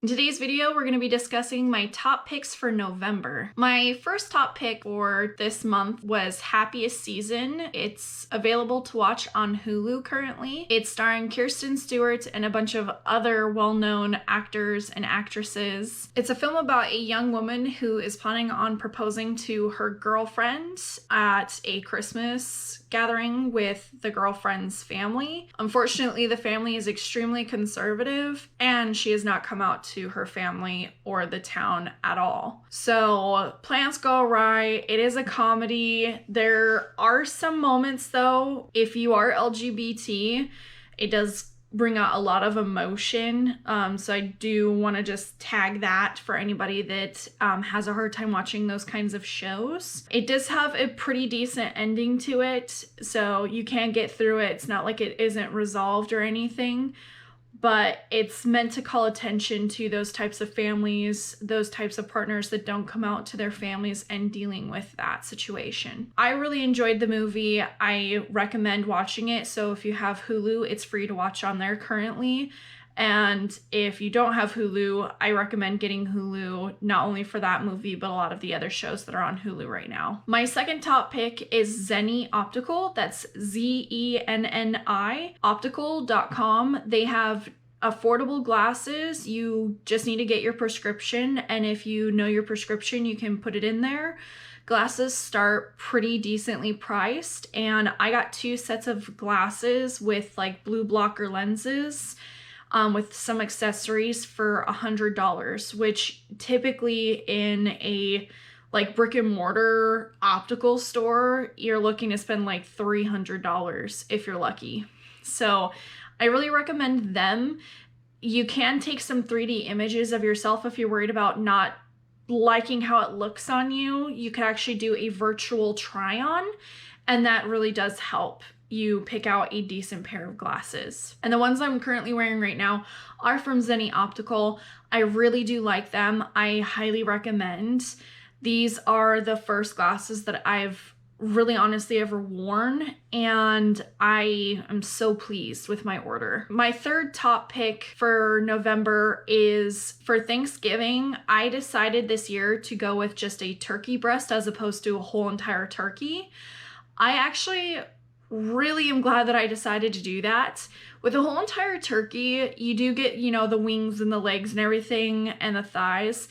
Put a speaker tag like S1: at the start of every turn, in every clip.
S1: In today's video, we're going to be discussing my top picks for November. My first top pick for this month was Happiest Season. It's available to watch on Hulu currently. It's starring Kirsten Stewart and a bunch of other well-known actors and actresses. It's a film about a young woman who is planning on proposing to her girlfriend at a Christmas gathering with the girlfriend's family. Unfortunately, the family is extremely conservative and she has not come out to her family or the town at all. So plans go awry. It is a comedy. There are some moments though, if you are LGBT, it does bring out a lot of emotion. So I do want to just tag that for anybody that has a hard time watching those kinds of shows. It does have a pretty decent ending to it, so you can get through it. It's not like it isn't resolved or anything, but it's meant to call attention to those types of families, those types of partners that don't come out to their families and dealing with that situation. I really enjoyed the movie. I recommend watching it. So if you have Hulu, it's free to watch on there currently. And if you don't have Hulu, I recommend getting Hulu, not only for that movie, but a lot of the other shows that are on Hulu right now. My second top pick is Zenni Optical. That's Zenni, optical.com. They have affordable glasses. You just need to get your prescription. And if you know your prescription, you can put it in there. Glasses start pretty decently priced. And I got 2 sets of glasses with like blue blocker lenses. With some accessories for $100, which typically in a like brick and mortar optical store, you're looking to spend like $300 if you're lucky. So I really recommend them. You can take some 3D images of yourself if you're worried about not liking how it looks on you. You could actually do a virtual try-on, and that really does help you pick out a decent pair of glasses. And the ones I'm currently wearing right now are from Zenni Optical. I really do like them. I highly recommend. These are the first glasses that I've really honestly ever worn, and I am so pleased with my order. My third top pick for November is for Thanksgiving. I decided this year to go with just a turkey breast as opposed to a whole entire turkey. I actually really am glad that I decided to do that. With a whole entire turkey, you do get, the wings and the legs and everything and the thighs.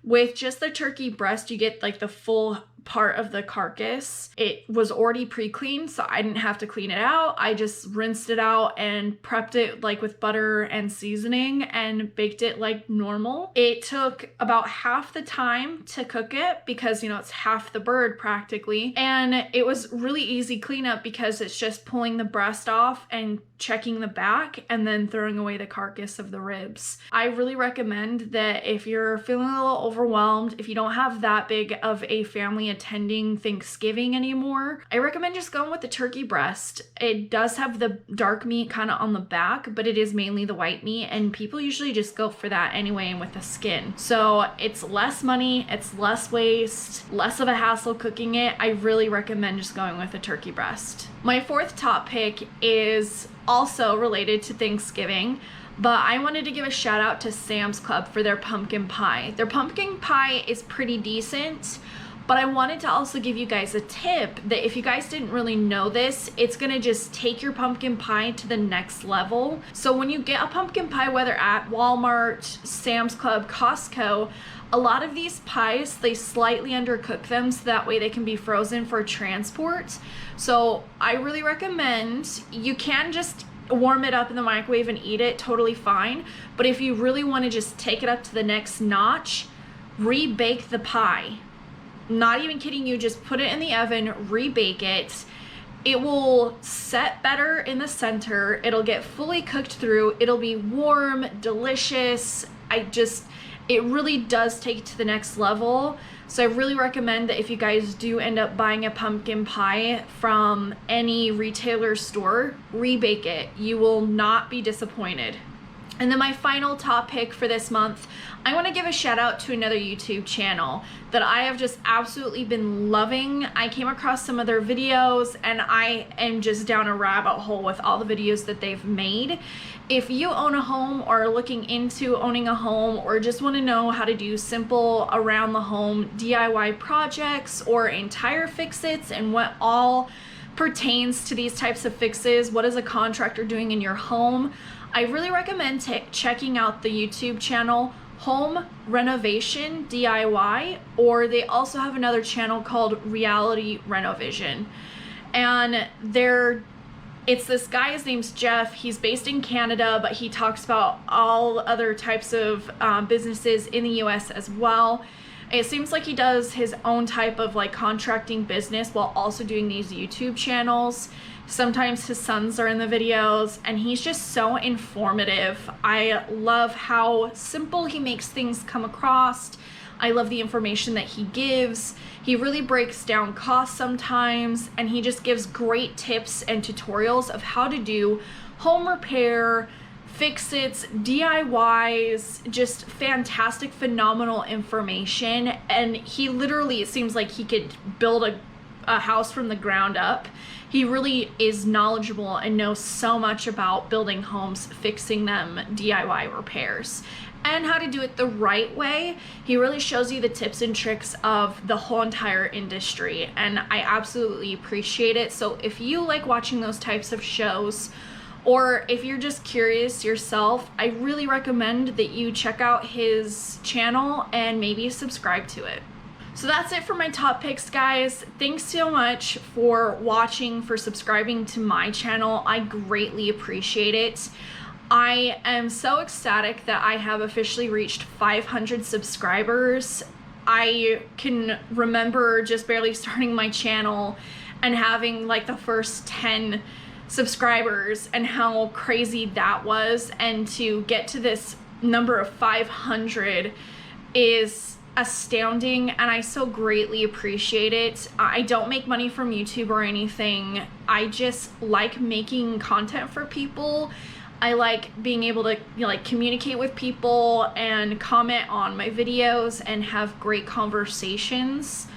S1: With just the turkey breast, you get like the full part of the carcass. It was already pre-cleaned, so I didn't have to clean it out. I just rinsed it out and prepped it like with butter and seasoning and baked it like normal. It took about half the time to cook it because, it's half the bird practically. And it was really easy cleanup because it's just pulling the breast off and checking the back and then throwing away the carcass of the ribs. I really recommend that if you're feeling a little overwhelmed, if you don't have that big of a family attending Thanksgiving anymore, I recommend just going with the turkey breast. It does have the dark meat kind of on the back, but it is mainly the white meat, and people usually just go for that anyway and with the skin. So it's less money, it's less waste, less of a hassle cooking it. I really recommend just going with a turkey breast. My fourth top pick is also related to Thanksgiving, but I wanted to give a shout out to Sam's Club for their pumpkin pie. Their pumpkin pie is pretty decent, but I wanted to also give you guys a tip that if you guys didn't really know this, it's gonna just take your pumpkin pie to the next level. So when you get a pumpkin pie, whether at Walmart, Sam's Club, Costco, a lot of these pies, they slightly undercook them so that way they can be frozen for transport. So I really recommend, you can just warm it up in the microwave and eat it, totally fine. But if you really want to just take it up to the next notch, rebake the pie. Not even kidding you, just put it in the oven, rebake it. It will set better in the center. It'll get fully cooked through. It'll be warm, delicious. It really does take it to the next level. So I really recommend that if you guys do end up buying a pumpkin pie from any retailer store, rebake it. You will not be disappointed. And then my final top pick for this month, I want to give a shout out to another YouTube channel that I have just absolutely been loving. I came across some of their videos and I am just down a rabbit hole with all the videos that they've made. If you own a home or are looking into owning a home or just want to know how to do simple around the home DIY projects or entire fix-its and what all pertains to these types of fixes, what is a contractor doing in your home, I really recommend checking out the YouTube channel Home Renovation DIY, or they also have another channel called Reality RenoVision. And it's this guy, his name's Jeff. He's based in Canada, but he talks about all other types of businesses in the US as well. It seems like he does his own type of like contracting business while also doing these YouTube channels. Sometimes his sons are in the videos and he's just so informative. I love how simple he makes things come across. I love the information that he gives. He really breaks down costs sometimes, and he just gives great tips and tutorials of how to do home repair, fix-its, DIYs, just fantastic, phenomenal information. And he literally, it seems like he could build a house from the ground up. He really is knowledgeable and knows so much about building homes, fixing them, DIY repairs, and how to do it the right way. He really shows you the tips and tricks of the whole entire industry, and I absolutely appreciate it. So if you like watching those types of shows, or if you're just curious yourself, I really recommend that you check out his channel and maybe subscribe to it. So that's it for my top picks, guys. Thanks so much for watching, for subscribing to my channel. I greatly appreciate it. I am so ecstatic that I have officially reached 500 subscribers. I can remember just barely starting my channel and having like the first 10 subscribers and how crazy that was, and to get to this number of 500 is astounding, and I so greatly appreciate it. I don't make money from YouTube or anything. I just like making content for people. I like being able to communicate with people and comment on my videos and have great conversations.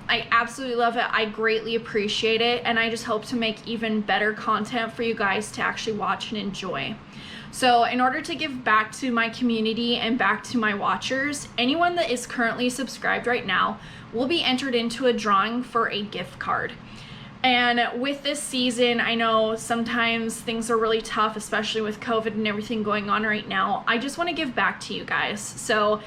S1: I absolutely love it. I greatly appreciate it, and I just hope to make even better content for you guys to actually watch and enjoy. So in order to give back to my community and back to my watchers, anyone that is currently subscribed right now will be entered into a drawing for a gift card. And with this season, I know sometimes things are really tough, especially with COVID and everything going on right now. I just want to give back to you guys. So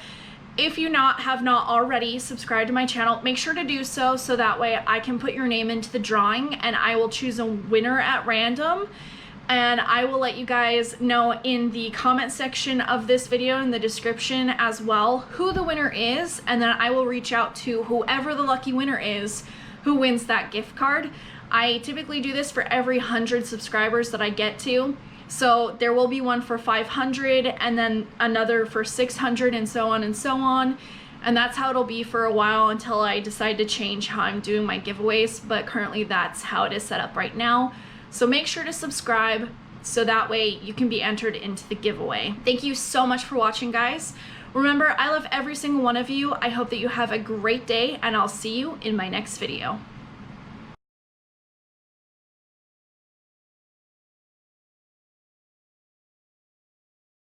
S1: if you have not already subscribed to my channel, make sure to do so that way I can put your name into the drawing and I will choose a winner at random. And I will let you guys know in the comment section of this video, in the description as well, who the winner is, and then I will reach out to whoever the lucky winner is who wins that gift card. I typically do this for every 100 subscribers that I get to. So there will be one for 500 and then another for 600 and so on and so on. And that's how it'll be for a while until I decide to change how I'm doing my giveaways. But currently that's how it is set up right now. So make sure to subscribe so that way you can be entered into the giveaway. Thank you so much for watching, guys. Remember, I love every single one of you. I hope that you have a great day, and I'll see you in my next video.